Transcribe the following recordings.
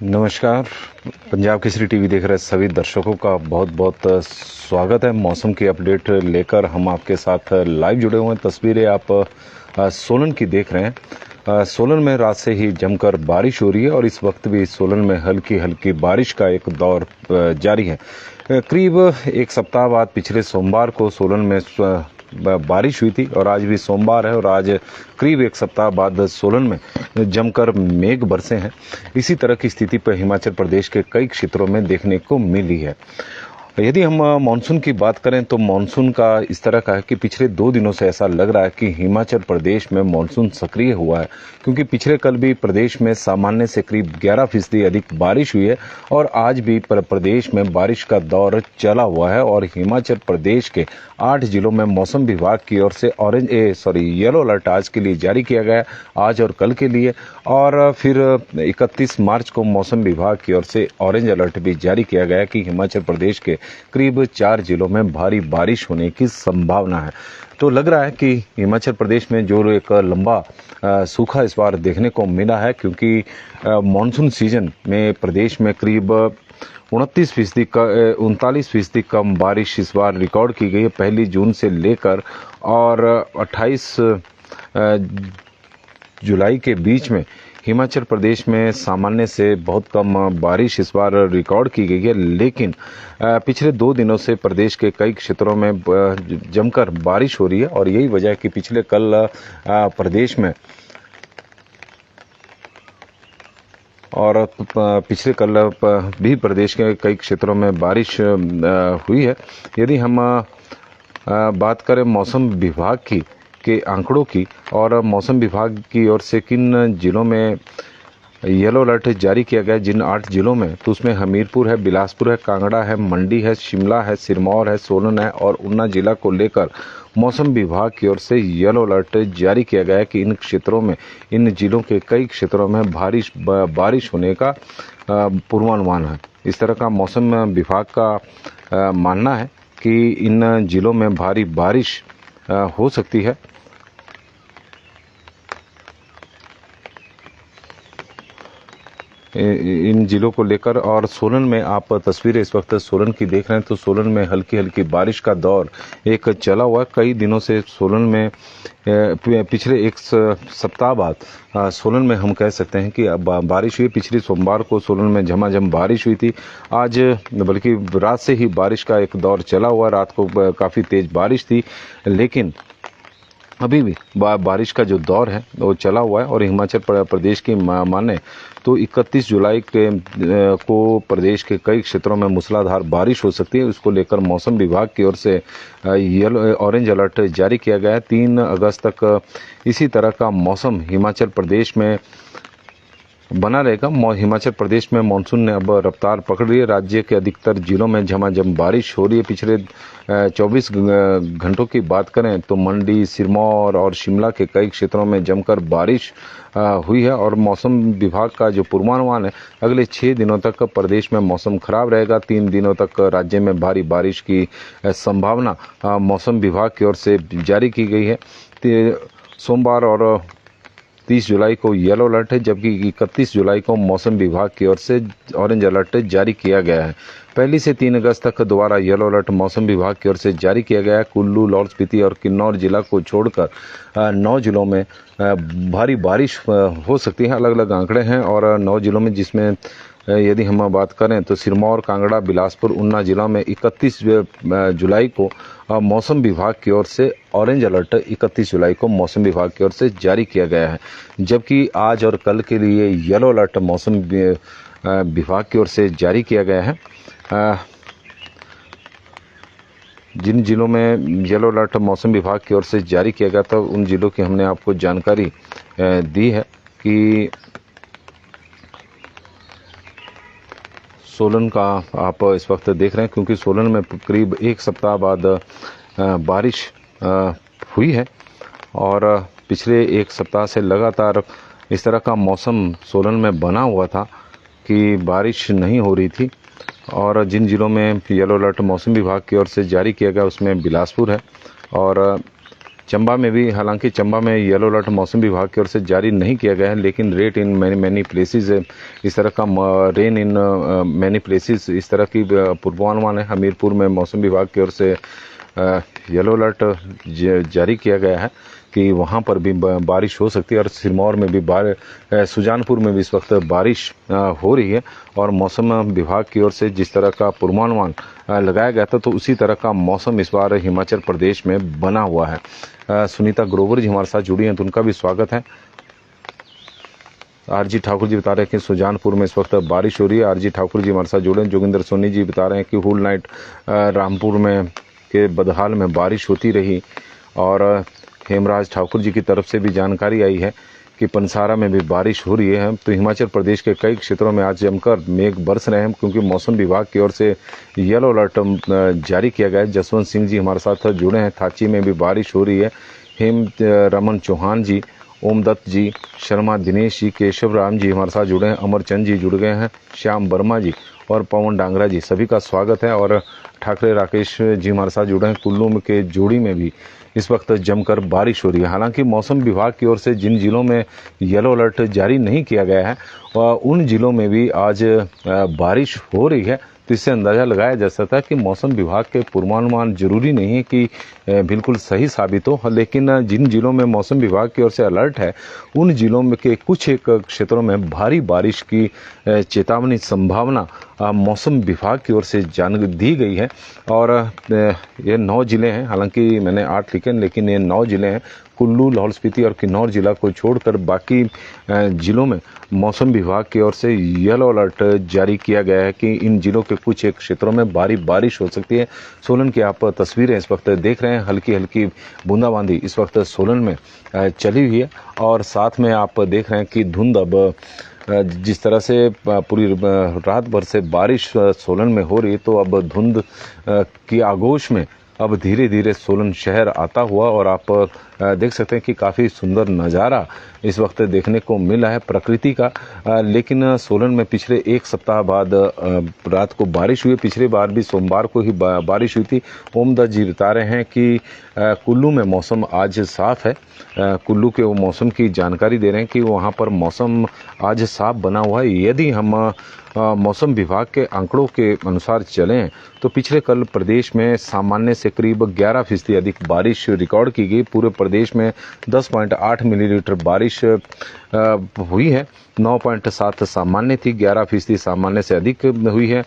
नमस्कार। पंजाब केसरी टीवी देख रहे सभी दर्शकों का बहुत बहुत स्वागत है। मौसम की अपडेट लेकर हम आपके साथ लाइव जुड़े हुए हैं। तस्वीरें आप सोलन की देख रहे हैं। सोलन में रात से ही जमकर बारिश हो रही है और इस वक्त भी सोलन में हल्की हल्की बारिश का एक दौर जारी है। करीब एक सप्ताह बाद पिछले सोमवार को सोलन में बारिश हुई थी और आज भी सोमवार है और आज करीब एक सप्ताह बाद सोलन में जमकर मेघ बरसे हैं। इसी तरह की स्थिति पर हिमाचल प्रदेश के कई क्षेत्रों में देखने को मिली है। यदि हम मानसून की बात करें तो मानसून का इस तरह का है कि पिछले 2 दिनों से ऐसा लग रहा है कि हिमाचल प्रदेश में मानसून सक्रिय हुआ है, क्योंकि पिछले कल भी प्रदेश में सामान्य से करीब 11% अधिक बारिश हुई है और आज भी प्रदेश में बारिश का दौर चला हुआ है। और हिमाचल प्रदेश के 8 जिलों में मौसम विभाग की ओर से येलो अलर्ट आज के लिए जारी किया गया है, आज और कल के लिए। और फिर 31 मार्च को मौसम विभाग की ओर से ऑरेंज अलर्ट भी जारी किया गया है कि हिमाचल प्रदेश के करीब 4 जिलों में भारी बारिश होने की संभावना है। तो लग रहा है कि हिमाचल प्रदेश में जो एक लंबा सूखा इस बार देखने को मिला है, क्योंकि मानसून सीजन में प्रदेश में करीब 39% कम बारिश इस बार रिकॉर्ड की गई है 1 जून से लेकर, और 28 जुलाई के बीच में हिमाचल प्रदेश में सामान्य से बहुत कम बारिश इस बार रिकॉर्ड की गई है। लेकिन पिछले 2 दिनों से प्रदेश के कई क्षेत्रों में जमकर बारिश हो रही है और यही वजह है कि पिछले कल प्रदेश में और पिछले कल भी प्रदेश के कई क्षेत्रों में बारिश हुई है। यदि हम बात करें मौसम विभाग के आंकड़ों की और मौसम विभाग की ओर से किन जिलों में येलो अलर्ट जारी किया गया, जिन 8 जिलों में, तो उसमें हमीरपुर है, बिलासपुर है, कांगड़ा है, मंडी है, शिमला है, सिरमौर है, सोलन है और ऊना जिला को लेकर मौसम विभाग की ओर से येलो अलर्ट जारी किया गया है कि इन क्षेत्रों में, इन जिलों के कई क्षेत्रों में बारिश होने का पूर्वानुमान है। इस तरह का मौसम विभाग का मानना है कि इन जिलों में भारी बारिश हो सकती है। इन जिलों को लेकर, और सोलन में आप तस्वीरें इस वक्त सोलन की देख रहे हैं, तो सोलन में हल्की हल्की बारिश का दौर एक चला हुआ। कई दिनों से सोलन में पिछले एक सप्ताह बाद सोलन में हम कह सकते हैं कि बारिश हुई। पिछले सोमवार को सोलन में झमाझम बारिश हुई थी। आज बल्कि रात से ही बारिश का एक दौर चला हुआ। रात को काफ़ी तेज़ बारिश थी, लेकिन अभी भी बारिश का जो दौर है वो चला हुआ है। और हिमाचल प्रदेश की माने तो 31 जुलाई को प्रदेश के कई क्षेत्रों में मूसलाधार बारिश हो सकती है। उसको लेकर मौसम विभाग की ओर से ऑरेंज अलर्ट जारी किया गया है। 3 अगस्त तक इसी तरह का मौसम हिमाचल प्रदेश में बना रहेगा। हिमाचल प्रदेश में मानसून ने अब रफ्तार पकड़ ली है। राज्य के अधिकतर जिलों में झमाझम बारिश हो रही है। पिछले 24 घंटों की बात करें तो मंडी, सिरमौर और शिमला के कई क्षेत्रों में जमकर बारिश हुई है। और मौसम विभाग का जो पूर्वानुमान है, अगले 6 दिनों तक प्रदेश में मौसम खराब रहेगा। 3 दिनों तक राज्य में भारी बारिश की संभावना मौसम विभाग की ओर से जारी की गई है। सोमवार और 30 जुलाई को येलो अलर्ट है, जबकि 31 जुलाई को मौसम विभाग की ओर से ऑरेंज अलर्ट जारी किया गया है। 1 से 3 अगस्त तक दोबारा येलो अलर्ट मौसम विभाग की ओर से जारी किया गया है। कुल्लू, लाहौल स्पीति और किन्नौर जिला को छोड़कर 9 जिलों में भारी बारिश हो सकती है। अलग अलग आंकड़े हैं और 9 जिलों में, जिसमें यदि हम बात करें तो सिरमौर, कांगड़ा, बिलासपुर, ऊना जिला में 31 जुलाई को मौसम विभाग की ओर से ऑरेंज अलर्ट 31 जुलाई को मौसम विभाग की ओर से जारी किया गया है। जबकि आज और कल के लिए येलो अलर्ट मौसम विभाग की ओर से जारी किया गया है। जिन जिलों में येलो अलर्ट मौसम विभाग की ओर से जारी किया गया था, उन जिलों की हमने आपको जानकारी दी है कि सोलन का आप इस वक्त देख रहे हैं, क्योंकि सोलन में करीब एक सप्ताह बाद बारिश हुई है और पिछले एक सप्ताह से लगातार इस तरह का मौसम सोलन में बना हुआ था कि बारिश नहीं हो रही थी। और जिन जिलों में येलो अलर्ट मौसम विभाग की ओर से जारी किया गया उसमें बिलासपुर है और चंबा में भी, हालांकि चंबा में येलो अलर्ट मौसम विभाग की ओर से जारी नहीं किया गया है, लेकिन रेट इन मैनी प्लेसेस इस तरह का रेन इन मैनी प्लेसेस इस तरह की पूर्वानुमान है। हमीरपुर में मौसम विभाग की ओर से येलो अलर्ट जारी किया गया है कि वहाँ पर भी बारिश हो सकती है, और सिरमौर में भी सुजानपुर में भी इस वक्त बारिश हो रही है। और मौसम विभाग की ओर से जिस तरह का पूर्वानुमान लगाया गया था, तो उसी तरह का मौसम इस बार हिमाचल प्रदेश में बना हुआ है। सुनीता ग्रोवर जी हमारे साथ जुड़ी हैं, तो उनका भी स्वागत है। आरजी ठाकुर जी बता रहे हैं कि सुजानपुर में इस वक्त बारिश हो रही है। आरजी ठाकुर जी हमारे साथ जुड़े हैं। जोगिंदर सोनी जी बता रहे हैं कि होल नाइट रामपुर में के बदहाल में बारिश होती रही। और हेमराज ठाकुर जी की तरफ से भी जानकारी आई है कि पंसारा में भी बारिश हो रही है। तो हिमाचल प्रदेश के कई क्षेत्रों में आज जमकर मेघ बरस रहे हैं, क्योंकि मौसम विभाग की ओर से येलो अलर्ट जारी किया गया है। जसवंत सिंह जी हमारे साथ जुड़े हैं। थाची में भी बारिश हो रही है। हेम रमन चौहान जी, ओम दत्त जी, शर्मा दिनेश जी, केशव राम जी हमारे साथ जुड़े हैं। अमरचंद जी जुड़ गए हैं। श्याम वर्मा जी और पवन डांगरा जी, सभी का स्वागत है। और ठाकरे राकेश जी हमारे साथ जुड़े हैं। कुल्लू के जोड़ी में भी इस वक्त जमकर बारिश हो रही है। हालांकि मौसम विभाग की ओर से जिन जिलों में येलो अलर्ट जारी नहीं किया गया है, उन जिलों में भी आज बारिश हो रही है। तो इससे अंदाज़ा लगाया जा सकता है कि मौसम विभाग के पूर्वानुमान जरूरी नहीं है कि बिल्कुल सही साबित हो, लेकिन जिन जिलों में मौसम विभाग की ओर से अलर्ट है, उन जिलों में के कुछ एक क्षेत्रों में भारी बारिश की चेतावनी संभावना मौसम विभाग की ओर से जान दी गई है। और ये 9 जिले हैं, हालांकि मैंने 8 लिखे, लेकिन ये 9 जिले हैं। कुल्लू, लाहौल स्पीति और किन्नौर जिला को छोड़कर बाकी जिलों में मौसम विभाग की ओर से येलो अलर्ट जारी किया गया है कि इन जिलों के कुछ एक क्षेत्रों में भारी बारिश हो सकती है। सोलन की आप तस्वीरें इस वक्त देख रहे हैं। हल्की हल्की बूंदाबांदी इस वक्त सोलन में चली हुई है, और साथ में आप देख रहे हैं कि धुंध अब जिस तरह से पूरी रात भर से बारिश सोलन में हो रही है, तो अब धुंध की आगोश में अब धीरे धीरे सोलन शहर आता हुआ, और आप देख सकते हैं कि काफ़ी सुंदर नज़ारा इस वक्त देखने को मिला है प्रकृति का। लेकिन सोलन में पिछले 1 सप्ताह बाद रात को बारिश हुई। पिछली बार भी सोमवार को ही बारिश हुई थी। ओमदत्त जी बता रहे हैं कि कुल्लू में मौसम आज साफ है। कुल्लू के वो मौसम की जानकारी दे रहे हैं कि वहाँ पर मौसम आज साफ बना हुआ है। यदि हम मौसम विभाग के आंकड़ों के अनुसार चलें, तो पिछले कल प्रदेश में सामान्य से करीब 11% अधिक बारिश रिकॉर्ड की गई। पूरे प्रदेश में 10.8 मिलीमीटर बारिश हुई है। 9.7 सामान्य थी, 11% सामान्य से अधिक हुई है।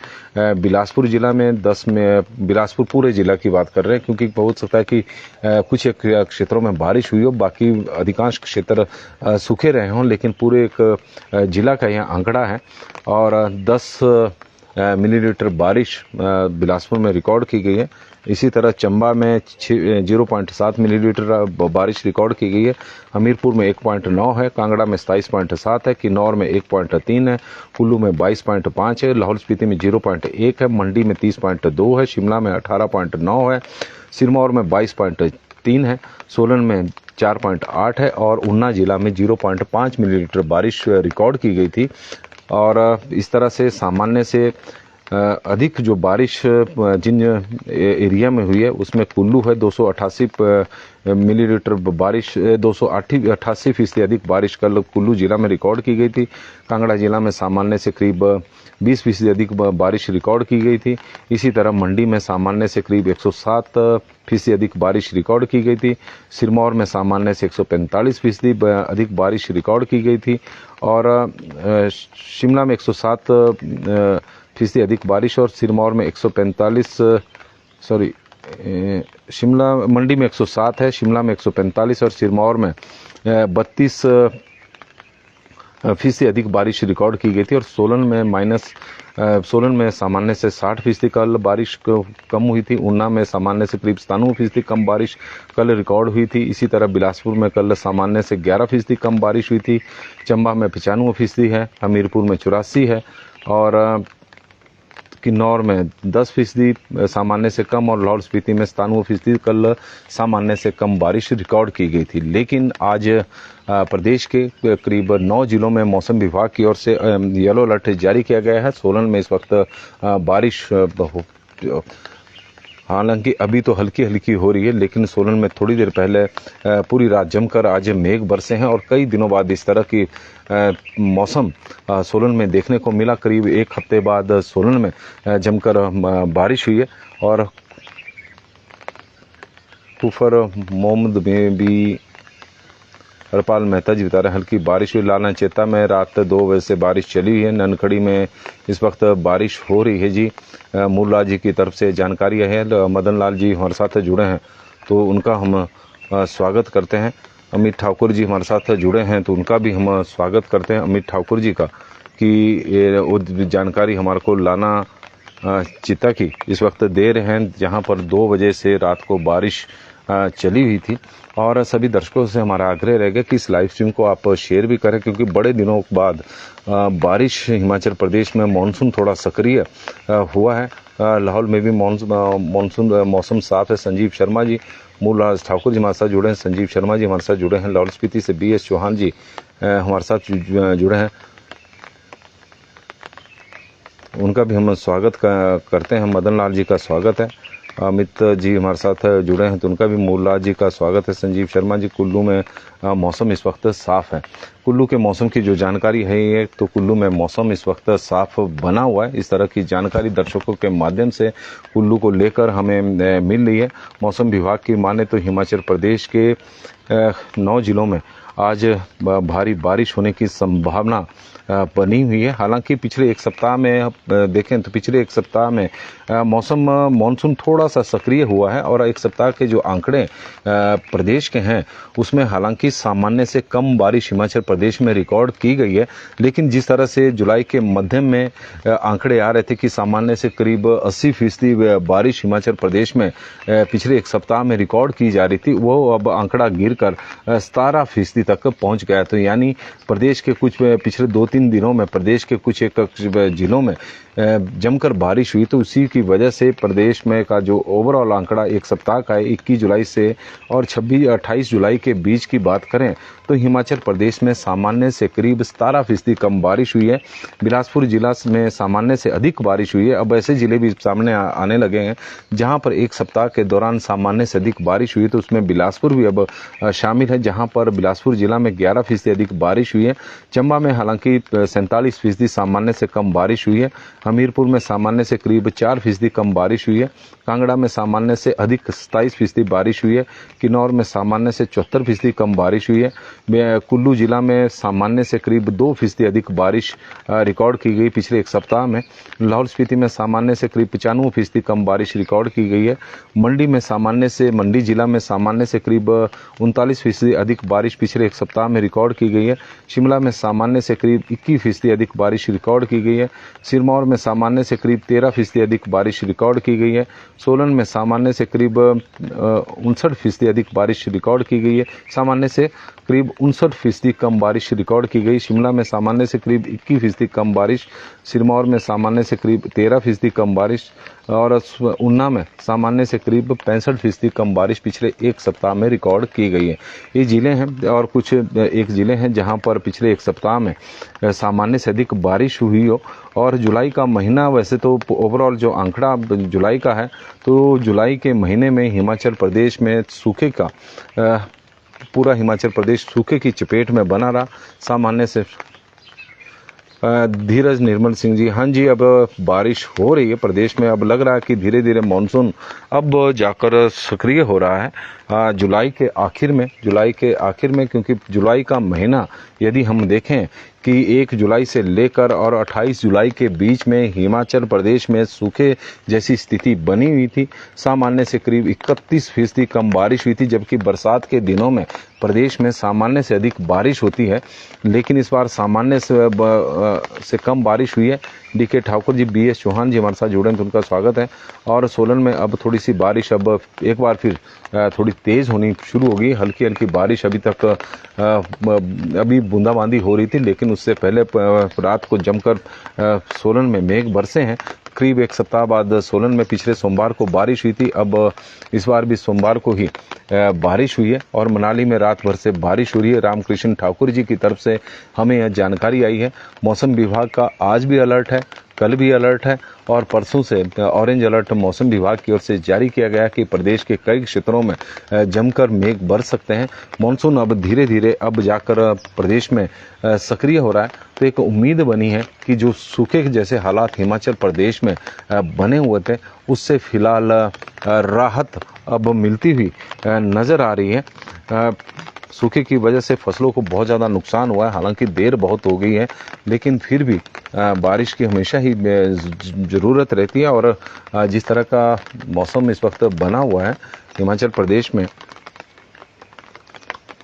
बिलासपुर जिला में 10 में, बिलासपुर पूरे जिला की बात कर रहे हैं, क्योंकि हो सकता है कि कुछ एक क्षेत्रों में बारिश हुई हो, बाकी अधिकांश क्षेत्र सूखे रहे हों, लेकिन पूरे एक जिला का यह आंकड़ा है। और 10 मिलीमीटर बारिश बिलासपुर में रिकॉर्ड की गई है। इसी तरह चंबा में 0.7 मिलीमीटर बारिश रिकॉर्ड की गई है। हमीरपुर में 1.9 है। कांगड़ा में 27.7 है। किन्नौर में 1.3 है। कुल्लू में 22.5 है। लाहौल स्पीति में 0.1 है। मंडी में 30.2 है। शिमला में 18.9 है। सिरमौर में 22.3 है। सोलन में 4.8 है। और ऊना जिला में 0.5 मिलीमीटर बारिश रिकॉर्ड की गई थी। और इस तरह से सामान्य से अधिक जो बारिश जिन एरिया में हुई है, उसमें कुल्लू है 288 मिलीमीटर बारिश, 288% अधिक बारिश कल कुल्लू जिला में रिकॉर्ड की गई थी। कांगड़ा जिला में सामान्य से करीब 20% अधिक बारिश रिकॉर्ड की गई थी। इसी तरह मंडी में सामान्य से करीब 107% अधिक बारिश रिकॉर्ड की गई थी। सिरमौर में सामान्य से 145% अधिक बारिश रिकॉर्ड की गई थी। और शिमला में 107% अधिक बारिश, और सिरमौर में 145, शिमला मंडी में 107 है, शिमला में 145 और सिरमौर में 32% अधिक बारिश रिकॉर्ड की गई थी। और सोलन में सामान्य से 60% कल बारिश कम हुई थी। ऊना में सामान्य से करीब 97% कम बारिश कल रिकॉर्ड हुई थी। इसी तरह बिलासपुर में कल सामान्य से 11% कम बारिश हुई थी। चंबा में 95% है। हमीरपुर में 84 है। और किन्नौर में 10% सामान्य से कम, और लाहौल स्पीति में 97% कल सामान्य से कम बारिश रिकॉर्ड की गई थी। लेकिन आज प्रदेश के करीब 9 जिलों में मौसम विभाग की ओर से येलो अलर्ट जारी किया गया है। सोलन में इस वक्त बारिश हालांकि अभी तो हल्की हल्की हो रही है, लेकिन सोलन में थोड़ी देर पहले पूरी रात जमकर आज मेघ बरसे हैं और कई दिनों बाद इस तरह की मौसम सोलन में देखने को मिला। करीब एक हफ्ते बाद सोलन में जमकर बारिश हुई है और कुफर मोहम्मद में भी हरपाल मेहता जी बता रहे हैं हल्की बारिश हुई। लालना चेता में रात 2 बजे से बारिश चली हुई है। ननखड़ी में इस वक्त बारिश हो रही है जी। मुल्ला जी की तरफ से जानकारी है। मदन लाल जी हमारे साथ जुड़े हैं तो उनका हम स्वागत करते हैं। अमित ठाकुर जी हमारे साथ जुड़े हैं तो उनका भी हम स्वागत करते हैं अमित ठाकुर जी का कि ये जानकारी हमारे को लाना चिता की इस वक्त दे रहे हैं, जहां पर 2 बजे से रात को बारिश चली हुई थी। और सभी दर्शकों से हमारा आग्रह रहेगा कि इस लाइव स्ट्रीम को आप शेयर भी करें, क्योंकि बड़े दिनों बाद बारिश हिमाचल प्रदेश में मानसून थोड़ा सक्रिय हुआ है। लाहौल में भी मानसून मौसम साफ है। संजीव शर्मा जी, मूलराज ठाकुर जी हमारे साथ जुड़े हैं। संजीव शर्मा जी हमारे साथ जुड़े हैं। लाहौल स्पीति से BS चौहान जी हमारे साथ जुड़े हैं, उनका भी हम स्वागत करते हैं। मदन लाल जी का स्वागत है। अमित जी हमारे साथ जुड़े हैं तो उनका भी मूलराज जी का स्वागत है। संजीव शर्मा जी, कुल्लू में मौसम इस वक्त साफ है। कुल्लू के मौसम की जो जानकारी है ये तो कुल्लू में मौसम इस वक्त साफ बना हुआ है। इस तरह की जानकारी दर्शकों के माध्यम से कुल्लू को लेकर हमें मिल रही है। मौसम विभाग की माने तो हिमाचल प्रदेश के 9 जिलों में आज भारी बारिश होने की संभावना बनी हुई है। हालांकि पिछले एक सप्ताह में देखें तो पिछले एक सप्ताह में मौसम मानसून थोड़ा सा सक्रिय हुआ है और एक सप्ताह के जो आंकड़े प्रदेश के हैं उसमें हालांकि सामान्य से कम बारिश हिमाचल प्रदेश में रिकॉर्ड की गई है। लेकिन जिस तरह से जुलाई के मध्यम में आंकड़े आ रहे थे कि सामान्य से करीब 80% बारिश हिमाचल प्रदेश में पिछले एक सप्ताह में रिकॉर्ड की जा रही थी, वो अब आंकड़ा गिरकर 17% तक पहुंच गया। तो यानी प्रदेश के कुछ पिछले 2-3 दिनों में प्रदेश के कुछ एक जिलों में जमकर बारिश हुई, तो उसी की वजह से प्रदेश में का जो ओवरऑल आंकड़ा एक सप्ताह का है 21 जुलाई से और 28 जुलाई के बीच की बात करें तो हिमाचल प्रदेश में सामान्य से करीब 17% कम बारिश हुई है। बिलासपुर जिला में सामान्य से अधिक बारिश हुई है। अब ऐसे जिले भी सामने आने लगे हैं जहां पर एक सप्ताह के दौरान सामान्य से अधिक बारिश हुई, तो उसमें बिलासपुर भी अब शामिल है, जहां पर बिलासपुर जिला में 11% अधिक बारिश हुई है। चंबा में हालांकि 47% सामान्य से कम बारिश हुई है। हमीरपुर में सामान्य से करीब 4% कम बारिश हुई है। कांगड़ा में सामान्य से अधिक 27% बारिश हुई है। किन्नौर में सामान्य से 74% कम बारिश हुई है। कुल्लू जिला में सामान्य से करीब 2% अधिक बारिश रिकॉर्ड की गई पिछले एक सप्ताह में। लाहौल स्पीति में सामान्य से करीब 95% कम बारिश रिकॉर्ड की गई है। मंडी जिला में सामान्य से करीब 39% अधिक बारिश पिछले एक सप्ताह में रिकॉर्ड की गई है। शिमला में सामान्य से करीब 21% अधिक बारिश रिकॉर्ड की गई है। सिरमौर में सामान्य से करीब 13% अधिक बारिश रिकॉर्ड की गई है। सोलन में सामान्य से करीब 59% अधिक बारिश रिकॉर्ड की गई है। सामान्य से करीब 59% कम बारिश रिकॉर्ड की गई। शिमला में सामान्य से करीब 21% कम बारिश। सिरमौर में सामान्य से करीब 13% कम बारिश और ऊना में सामान्य से करीब 65% कम बारिश पिछले एक सप्ताह में रिकॉर्ड की गई है। ये जिले हैं और कुछ एक जिले हैं जहां पर पिछले एक सप्ताह में सामान्य से अधिक बारिश हुई हो। और जुलाई का महीना वैसे तो ओवरऑल जो आंकड़ा जुलाई का है तो जुलाई के महीने में हिमाचल प्रदेश में सूखे का पूरा हिमाचल प्रदेश सूखे की चपेट में बना रहा। सामान्य से धीरज निर्मल सिंह जी, हाँ जी, अब बारिश हो रही है प्रदेश में। अब लग रहा है कि धीरे धीरे मानसून अब जाकर सक्रिय हो रहा है जुलाई के आखिर में, क्योंकि जुलाई का महीना यदि हम देखें कि 1 जुलाई से लेकर और 28 जुलाई के बीच में हिमाचल प्रदेश में सूखे जैसी स्थिति बनी हुई थी। सामान्य से करीब 31% कम बारिश हुई थी, जबकि बरसात के दिनों में प्रदेश में सामान्य से अधिक बारिश होती है, लेकिन इस बार सामान्य से कम बारिश हुई है। DK ठाकुर जी, BS चौहान जी हमारे साथ जुड़े हैं तो उनका स्वागत है। और सोलन में अब थोड़ी सी बारिश अब एक बार फिर थोड़ी तेज़ होनी शुरू होगी। हल्की हल्की बारिश अभी तक अभी बूंदाबांदी हो रही थी, लेकिन उससे पहले रात को जमकर सोलन में मेघ बरसे हैं। करीब एक सप्ताह बाद सोलन में पिछले सोमवार को बारिश हुई थी। अब इस बार भी सोमवार को ही बारिश हुई है और मनाली में रात भर से बारिश हो रही है। रामकृष्ण ठाकुर जी की तरफ से हमें यह जानकारी आई है। मौसम विभाग का आज भी अलर्ट है, कल भी अलर्ट है और परसों से ऑरेंज अलर्ट मौसम विभाग की ओर से जारी किया गया कि प्रदेश के कई क्षेत्रों में जमकर मेघ बरस सकते हैं। मानसून अब धीरे धीरे अब जाकर प्रदेश में सक्रिय हो रहा है, तो एक उम्मीद बनी है कि जो सूखे जैसे हालात हिमाचल प्रदेश में बने हुए थे उससे फिलहाल राहत अब मिलती हुई नज़र आ रही है। सूखे की वजह से फसलों को बहुत ज़्यादा नुकसान हुआ है, हालांकि देर बहुत हो गई है, लेकिन फिर भी बारिश की हमेशा ही ज़रूरत रहती है। और जिस तरह का मौसम इस वक्त बना हुआ है हिमाचल प्रदेश में,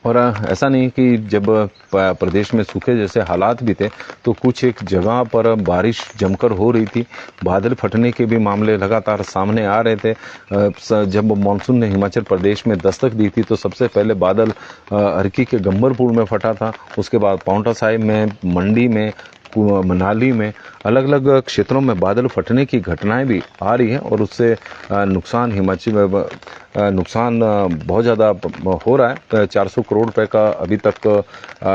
और ऐसा नहीं कि जब प्रदेश में सूखे जैसे हालात भी थे तो कुछ एक जगह पर बारिश जमकर हो रही थी, बादल फटने के भी मामले लगातार सामने आ रहे थे। जब मानसून ने हिमाचल प्रदेश में दस्तक दी थी तो सबसे पहले बादल अर्की के गंबरपुर में फटा था, उसके बाद पांवटा साहिब में, मंडी में, मनाली में, अलग अलग क्षेत्रों में बादल फटने की घटनाएं भी आ रही हैं और उससे नुकसान नुकसान बहुत ज़्यादा हो रहा है। 400 करोड़ रुपए का अभी तक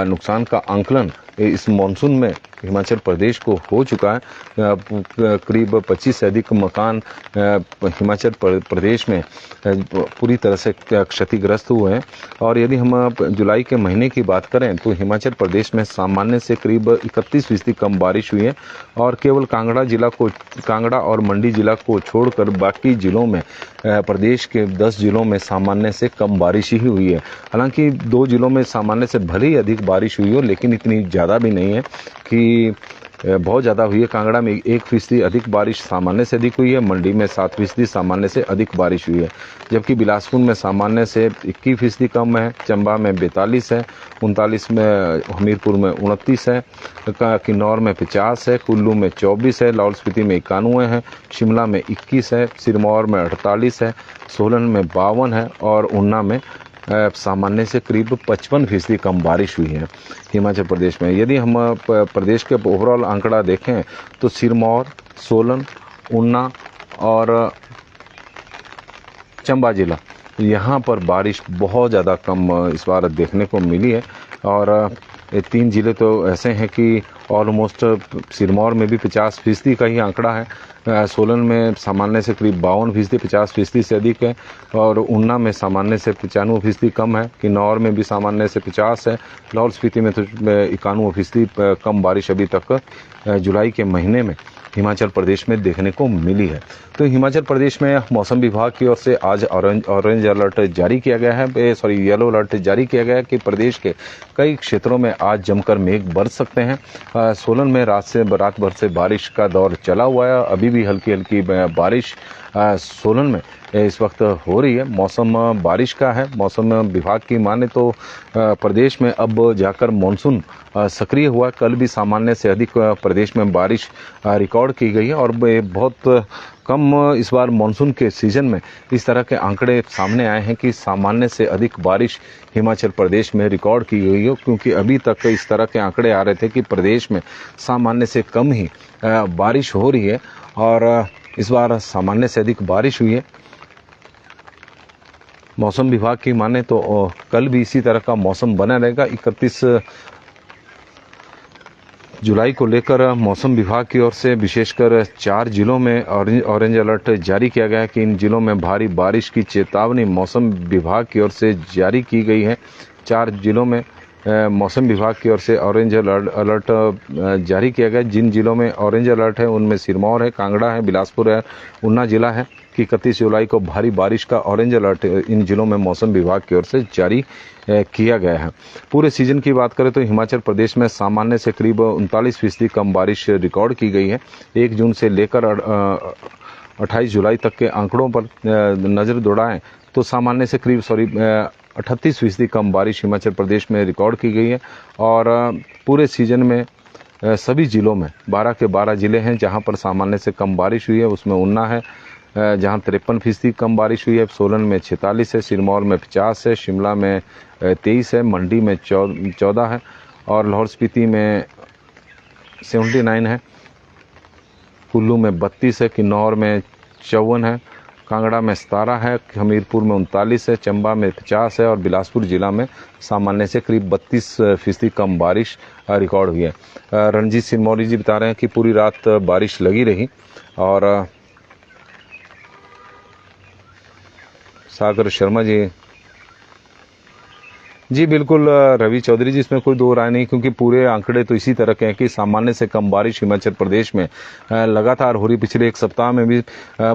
नुकसान का आंकलन इस मानसून में हिमाचल प्रदेश को हो चुका है। करीब 25 से अधिक मकान हिमाचल प्रदेश में पूरी तरह से क्षतिग्रस्त हुए हैं। और यदि हम जुलाई के महीने की बात करें तो हिमाचल प्रदेश में सामान्य से करीब 31% कम बारिश हुई है और केवल कांगड़ा और मंडी जिला को छोड़कर बाकी जिलों में प्रदेश के 10 जिलों में सामान्य से कम बारिश ही हुई है। हालांकि 2 जिलों में सामान्य से भले ही अधिक बारिश हुई हो, लेकिन इतनी ज़्यादा भी नहीं है कि बहुत ज़्यादा हुई है। कांगड़ा में 1% अधिक बारिश सामान्य से अधिक हुई है, मंडी में 7% सामान्य से अधिक बारिश हुई है, जबकि बिलासपुर में सामान्य से 21% कम है, चंबा में 42 है, 39 में, हमीरपुर में 29 है, किन्नौर में 50 है, कुल्लू में 24 है, लाहौल स्पीति में 91 है, शिमला में 21 है, सिरमौर में 48 है, सोलन में 52 है और ऊना में सामान्य से करीब 55% कम बारिश हुई है हिमाचल प्रदेश में। यदि हम प्रदेश के ओवरऑल आंकड़ा देखें तो सिरमौर, सोलन, ऊना और चंबा जिला, यहाँ पर बारिश बहुत ज़्यादा कम इस बार देखने को मिली है। और ये 3 जिले तो ऐसे हैं कि ऑलमोस्ट सिरमौर में भी 50% का ही आंकड़ा है, सोलन में सामान्य से करीब 52%, 50% से अधिक है, और ऊना में सामान्य से 95% कम है, किन्नौर में भी सामान्य से 50 है, लाहौल स्पीति में तो 91% कम बारिश अभी तक जुलाई के महीने में हिमाचल प्रदेश में देखने को मिली है। तो हिमाचल प्रदेश में मौसम विभाग की ओर से आज ऑरेंज अलर्ट जारी किया गया है, येलो अलर्ट जारी किया गया है कि प्रदेश के कई क्षेत्रों में आज जमकर मेघ बरस सकते हैं। सोलन में रात भर से बारिश का दौर चला हुआ है, अभी भी हल्की हल्की बारिश सोलन में इस वक्त हो रही है। मौसम बारिश का है। मौसम विभाग की माने तो प्रदेश में अब जाकर मानसून सक्रिय हुआ। कल भी सामान्य से अधिक प्रदेश में बारिश रिकॉर्ड की गई है और बहुत कम इस बार मानसून के सीजन में इस तरह के आंकड़े सामने आए हैं कि सामान्य से अधिक बारिश हिमाचल प्रदेश में रिकॉर्ड की गई है, क्योंकि अभी तक इस तरह के आंकड़े आ रहे थे कि प्रदेश में सामान्य से कम ही बारिश हो रही है और इस बार सामान्य से अधिक बारिश हुई है। मौसम विभाग की माने तो कल भी इसी तरह का मौसम बना रहेगा। 31 जुलाई को लेकर मौसम विभाग की ओर से विशेषकर 4 जिलों में ऑरेंज अलर्ट जारी किया गया है कि इन जिलों में भारी बारिश की चेतावनी मौसम विभाग की ओर से जारी की गई है। 4 जिलों में मौसम विभाग की ओर से ऑरेंज अलर्ट जारी किया गया। जिन जिलों में ऑरेंज अलर्ट है उनमें सिरमौर है, कांगड़ा है, बिलासपुर है, ऊना जिला है कि 31 जुलाई को भारी बारिश का ऑरेंज अलर्ट इन जिलों में मौसम विभाग की ओर से जारी किया गया है। पूरे सीजन की बात करें तो हिमाचल प्रदेश में सामान्य से करीब 39% कम बारिश रिकॉर्ड की गई है। 1 जून से लेकर 28 जुलाई तक के आंकड़ों पर नज़र दौड़ाएं तो सामान्य से करीब 38% कम बारिश हिमाचल प्रदेश में रिकॉर्ड की गई है। और पूरे सीजन में सभी जिलों में 12 के 12 जिले हैं जहां पर सामान्य से कम बारिश हुई है। उसमें ऊना है जहां 53% कम बारिश हुई है, सोलन में 46 है, सिरमौर में 50 है, शिमला में 23 है, मंडी में 14 है और लाहौल स्पीति में 79 है, कुल्लू में 32 है, किन्नौर में 54 है, कांगड़ा में 17 है, हमीरपुर में 39 है, चंबा में 50 है और बिलासपुर जिला में सामान्य से करीब 32% कम बारिश रिकॉर्ड हुई है। रणजीत सिंह मौर्य जी बता रहे हैं कि पूरी रात बारिश लगी रही और सागर शर्मा जी बिल्कुल रवि चौधरी जी, इसमें कोई दो राय नहीं, क्योंकि पूरे आंकड़े तो इसी तरह के हैं कि सामान्य से कम बारिश हिमाचल प्रदेश में लगातार हो रही। पिछले एक सप्ताह में भी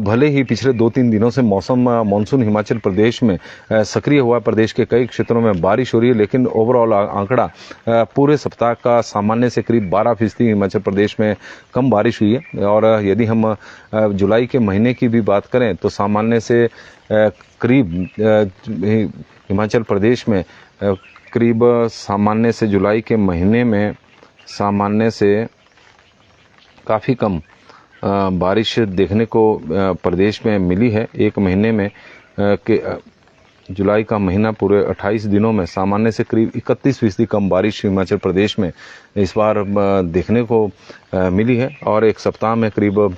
भले ही पिछले 2-3 दिनों से मानसून हिमाचल प्रदेश में सक्रिय हुआ, प्रदेश के कई क्षेत्रों में बारिश हो रही है, लेकिन ओवरऑल आंकड़ा पूरे सप्ताह का सामान्य से करीब 12% हिमाचल प्रदेश में कम बारिश हुई है। और यदि हम जुलाई के महीने की भी बात करें तो सामान्य से करीब हिमाचल प्रदेश में करीब सामान्य से जुलाई के महीने में सामान्य से काफ़ी कम बारिश देखने को प्रदेश में मिली है। एक महीने में जुलाई का महीना पूरे 28 दिनों में सामान्य से करीब 31% कम बारिश हिमाचल प्रदेश में इस बार देखने को मिली है। और एक सप्ताह में करीब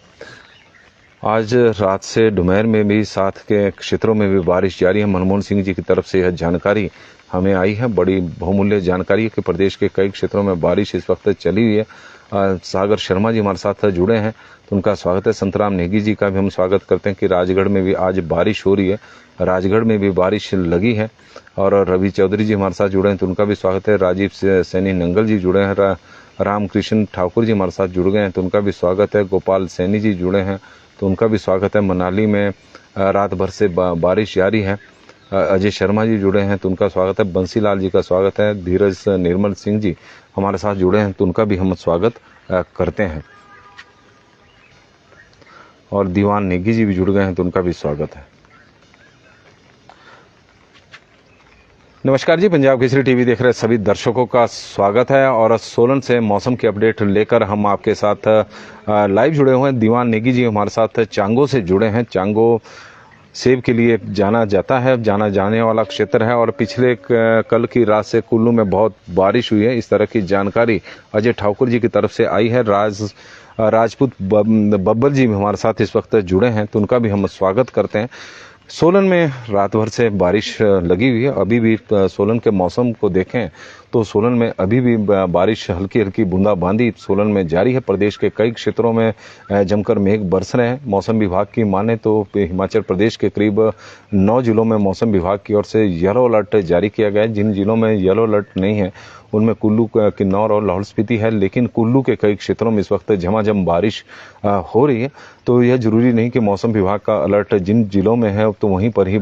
आज रात से डुमेर में भी साथ के क्षेत्रों में भी बारिश जारी है। मनमोहन सिंह जी की तरफ से यह जानकारी हमें आई है, बड़ी बहुमूल्य जानकारी है कि प्रदेश के कई क्षेत्रों में बारिश इस वक्त चली हुई है। सागर शर्मा जी हमारे साथ जुड़े हैं तो उनका स्वागत है। संतराम नेगी जी का भी हम स्वागत करते हैं कि राजगढ़ में भी आज बारिश हो रही है, राजगढ़ में भी बारिश लगी है। और रवि चौधरी जी हमारे साथ जुड़े हैं तो उनका भी स्वागत है। राजीव सैनी नंगल जी जुड़े हैं, रामकृष्ण ठाकुर जी हमारे साथ जुड़ गए हैं तो उनका भी स्वागत है। गोपाल सैनी जी जुड़े हैं तो उनका भी स्वागत है। मनाली में रात भर से बारिश जारी है। अजय शर्मा जी जुड़े हैं तो उनका स्वागत है। बंसीलाल जी का स्वागत है। धीरज निर्मल सिंह जी हमारे साथ जुड़े हैं तो उनका भी हम स्वागत करते हैं। और दीवान नेगी जी भी जुड़ गए हैं तो उनका भी स्वागत है। नमस्कार जी, पंजाब केसरी टीवी देख रहे सभी दर्शकों का स्वागत है। और सोलन से मौसम की अपडेट लेकर हम आपके साथ लाइव जुड़े हुए हैं। दीवान नेगी जी हमारे साथ चांगो से जुड़े हैं। चांगो सेब के लिए जाना जाता है, जाना जाने वाला क्षेत्र है और पिछले कल की रात से कुल्लू में बहुत बारिश हुई है, इस तरह की जानकारी अजय ठाकुर जी की तरफ से आई है। राजपूत बब्बर जी हमारे साथ इस वक्त जुड़े हैं तो उनका भी हम स्वागत करते हैं। सोलन में रात भर से बारिश लगी हुई है। अभी भी सोलन के मौसम को देखें तो सोलन में अभी भी बारिश हल्की हल्की बूंदाबांदी सोलन में जारी है। प्रदेश के कई क्षेत्रों में जमकर मेघ बरस रहे हैं। मौसम विभाग की माने तो हिमाचल प्रदेश के करीब 9 जिलों में मौसम विभाग की ओर से येलो अलर्ट जारी किया गया है। जिन जिलों में येलो अलर्ट नहीं है उनमें कुल्लू, किन्नौर और लाहौल स्पीति है, लेकिन कुल्लू के कई क्षेत्रों में इस वक्त झमाझम बारिश हो रही है। तो यह जरूरी नहीं कि मौसम विभाग का अलर्ट जिन जिलों में है तो वहीं पर ही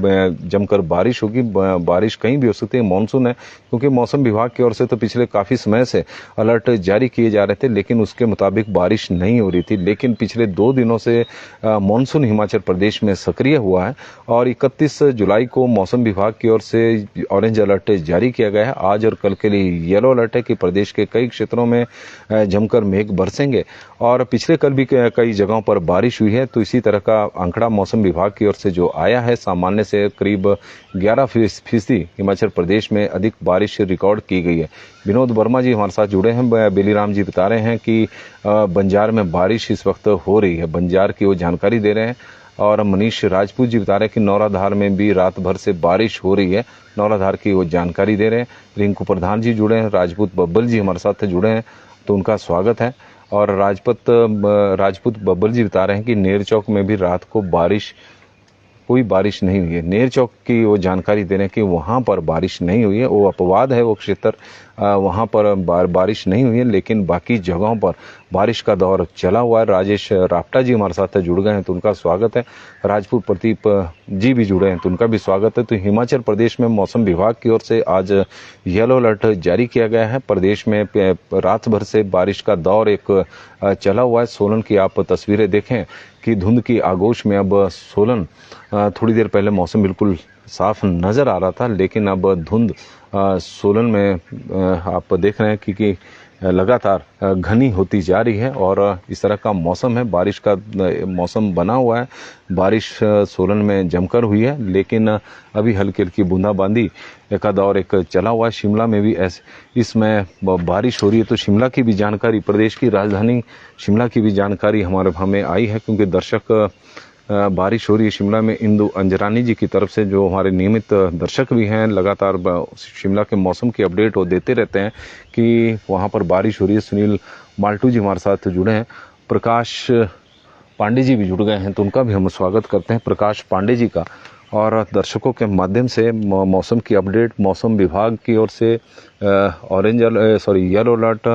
जमकर बारिश होगी। बारिश कहीं भी हो सकती है, मानसून है, क्योंकि मौसम विभाग की ओर से तो पिछले काफ़ी समय से अलर्ट जारी किए जा रहे थे, लेकिन उसके मुताबिक बारिश नहीं हो रही थी। लेकिन पिछले 2 दिनों से मानसून हिमाचल प्रदेश में सक्रिय हुआ है और 31 जुलाई को मौसम विभाग की ओर से ऑरेंज अलर्ट जारी किया गया है। आज और कल के लिए येलो अलर्ट है कि प्रदेश के कई क्षेत्रों में जमकर मेघ बरसेंगे और पिछले कल भी कई जगहों पर बारिश हुई है। तो इसी तरह का आंकड़ा मौसम विभाग की ओर से जो आया है, सामान्य से करीब 11% हिमाचल प्रदेश में अधिक बारिश रिकॉर्ड की गई है। विनोद वर्मा जी हमारे साथ जुड़े हैं। बेलीराम जी बता रहे हैं कि बंजार में बारिश इस वक्त हो रही है, बंजार की वो जानकारी दे रहे हैं। और मनीष राजपूत जी बता रहे हैं कि नौराधार में भी रात भर से बारिश हो रही है, नौराधार की वो जानकारी दे रहे हैं। रिंकू प्रधान जी जुड़े हैं। राजपूत बब्बल जी हमारे साथ जुड़े हैं तो उनका स्वागत है। और राजपूत बब्बल जी बता रहे हैं कि नेरचौक में भी रात को कोई बारिश नहीं हुई है। नेरचौक की वो जानकारी दे रहे हैं कि वहाँ पर बारिश नहीं हुई है, वो अपवाद है वो क्षेत्र, वहाँ पर बारिश नहीं हुई है, लेकिन बाकी जगहों पर बारिश का दौर चला हुआ है। राजेश राप्टा जी हमारे साथ जुड़ गए हैं तो उनका स्वागत है। राजपूत प्रदीप जी भी जुड़े हैं तो उनका भी स्वागत है। तो हिमाचल प्रदेश में मौसम विभाग की ओर से आज येलो अलर्ट जारी किया गया है। प्रदेश में रात भर से बारिश का दौर एक चला हुआ है। सोलन की आप तस्वीरें देखें कि धुंध की आगोश में अब सोलन, थोड़ी देर पहले मौसम बिल्कुल साफ नज़र आ रहा था, लेकिन अब धुंध सोलन में आप देख रहे हैं कि लगातार घनी होती जा रही है और इस तरह का मौसम है। बारिश का मौसम बना हुआ है, बारिश सोलन में जमकर हुई है, लेकिन अभी हल्की हल्की बूंदाबांदी का दौर एक चला हुआ है। शिमला में भी इसमें बारिश हो रही है। तो शिमला की भी जानकारी, प्रदेश की राजधानी शिमला की भी जानकारी हमें आई है, क्योंकि दर्शक बारिश हो रही है शिमला में। इंदु अंजरानी जी की तरफ से, जो हमारे नियमित दर्शक भी हैं, लगातार शिमला के मौसम की अपडेट वो देते रहते हैं कि वहाँ पर बारिश हो रही है। सुनील माल्टू जी हमारे साथ जुड़े हैं, प्रकाश पांडे जी भी जुड़ गए हैं, तो उनका भी हम स्वागत करते हैं, प्रकाश पांडे जी का। और दर्शकों के माध्यम से मौसम की अपडेट मौसम विभाग की ओर से येलो अलर्ट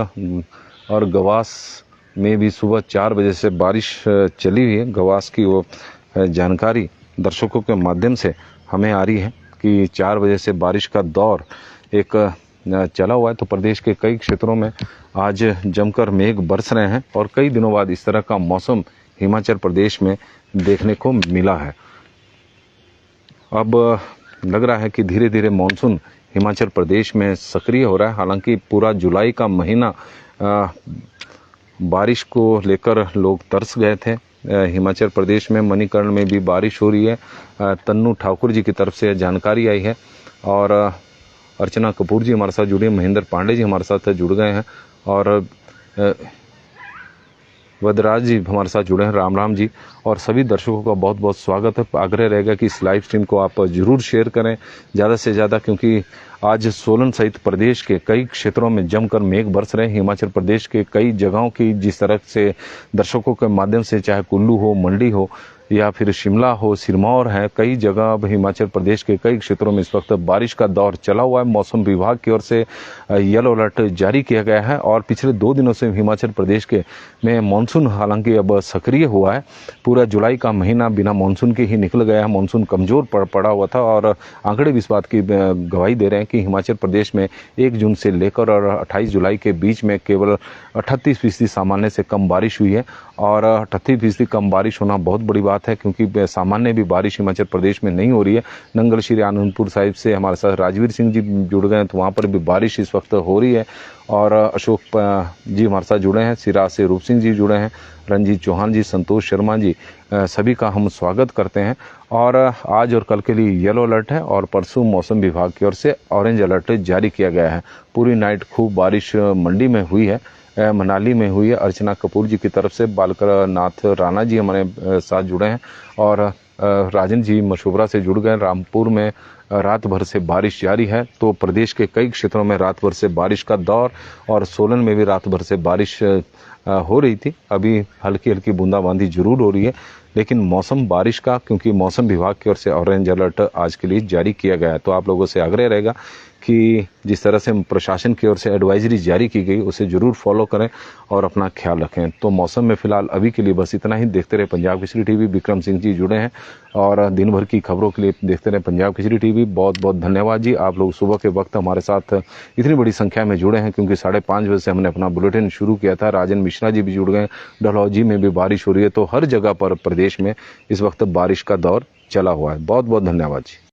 और गवास में भी सुबह 4 बजे से बारिश चली हुई है। गवास की वो जानकारी दर्शकों के माध्यम से हमें आ रही है कि 4 बजे से बारिश का दौर एक चला हुआ है। तो प्रदेश के कई क्षेत्रों में आज जमकर मेघ बरस रहे हैं और कई दिनों बाद इस तरह का मौसम हिमाचल प्रदेश में देखने को मिला है। अब लग रहा है कि धीरे धीरे मानसून हिमाचल प्रदेश में सक्रिय हो रहा है। हालांकि पूरा जुलाई का महीना बारिश को लेकर लोग तरस गए थे। हिमाचल प्रदेश में मणिकर्ण में भी बारिश हो रही है। तन्नू ठाकुर जी की तरफ से जानकारी आई है और अर्चना कपूर जी हमारे साथ जुड़े, महेंद्र पांडे जी हमारे साथ जुड़ गए हैं और वदराज जी हमारे साथ जुड़े हैं। राम राम जी और सभी दर्शकों का बहुत बहुत स्वागत है। आग्रह रहेगा कि इस लाइव स्ट्रीम को आप जरूर शेयर करें ज़्यादा से ज़्यादा, क्योंकि आज सोलन सहित प्रदेश के कई क्षेत्रों में जमकर मेघ बरस रहे हैं। हिमाचल प्रदेश के कई जगहों की जिस तरह से दर्शकों के माध्यम से, चाहे कुल्लू हो, मंडी हो या फिर शिमला हो, सिरमौर है, कई जगह अब हिमाचल प्रदेश के कई क्षेत्रों में इस वक्त बारिश का दौर चला हुआ है। मौसम विभाग की ओर से येलो अलर्ट जारी किया गया है और पिछले 2 दिनों से हिमाचल प्रदेश के में मानसून हालांकि अब सक्रिय हुआ है। पूरा जुलाई का महीना बिना मानसून के ही निकल गया है। मानसून कमज़ोर पड़ा हुआ था और आंकड़े भी इस बात की गवाही दे रहे हैं कि हिमाचल प्रदेश में 1 जून से लेकर और 28 जुलाई के बीच में केवल 38% सामान्य से कम बारिश हुई है। और 38% कम बारिश होना बहुत बड़ी बात है, क्योंकि सामान्य भी बारिश हिमाचल प्रदेश में नहीं हो रही है। नंगल श्री आनंदपुर साहिब से हमारे साथ राजवीर सिंह जी जुड़ गए हैं, तो वहाँ पर भी बारिश इस वक्त हो रही है। और अशोक जी हमारे साथ जुड़े हैं, सिराज से रूप सिंह जी जुड़े हैं, रंजीत चौहान जी, संतोष शर्मा जी, सभी का हम स्वागत करते हैं। और आज और कल के लिए येलो अलर्ट है और परसों मौसम विभाग की ओर से ऑरेंज अलर्ट जारी किया गया है। पूरी नाइट खूब बारिश मंडी में हुई है, मनाली में हुई है। अर्चना कपूर जी की तरफ से बालकर नाथ राणा जी हमारे साथ जुड़े हैं और राजन जी मशोबरा से जुड़ गए। रामपुर में रात भर से बारिश जारी है। तो प्रदेश के कई क्षेत्रों में रात भर से बारिश का दौर और सोलन में भी रात भर से बारिश हो रही थी। अभी हल्की हल्की बूंदाबांदी जरूर हो रही है, लेकिन मौसम बारिश का, क्योंकि मौसम विभाग की ओर से ऑरेंज अलर्ट आज के लिए जारी किया गया है। तो आप लोगों से आग्रह रहेगा कि जिस तरह से प्रशासन की ओर से एडवाइजरी जारी की गई उसे जरूर फॉलो करें और अपना ख्याल रखें। तो मौसम में फिलहाल अभी के लिए बस इतना ही। देखते रहे पंजाब केसरी टीवी। विक्रम सिंह जी जुड़े हैं और दिन भर की खबरों के लिए देखते रहे पंजाब केसरी टीवी। बहुत बहुत धन्यवाद जी, आप लोग सुबह के वक्त हमारे साथ इतनी बड़ी संख्या में जुड़े हैं, क्योंकि 5:30 बजे से हमने अपना बुलेटिन शुरू किया था। राजन मिश्रा जी भी जुड़ गए। डलहौजी में भी बारिश हो रही है। तो हर जगह पर प्रदेश में इस वक्त बारिश का दौर चला हुआ है। बहुत बहुत धन्यवाद जी।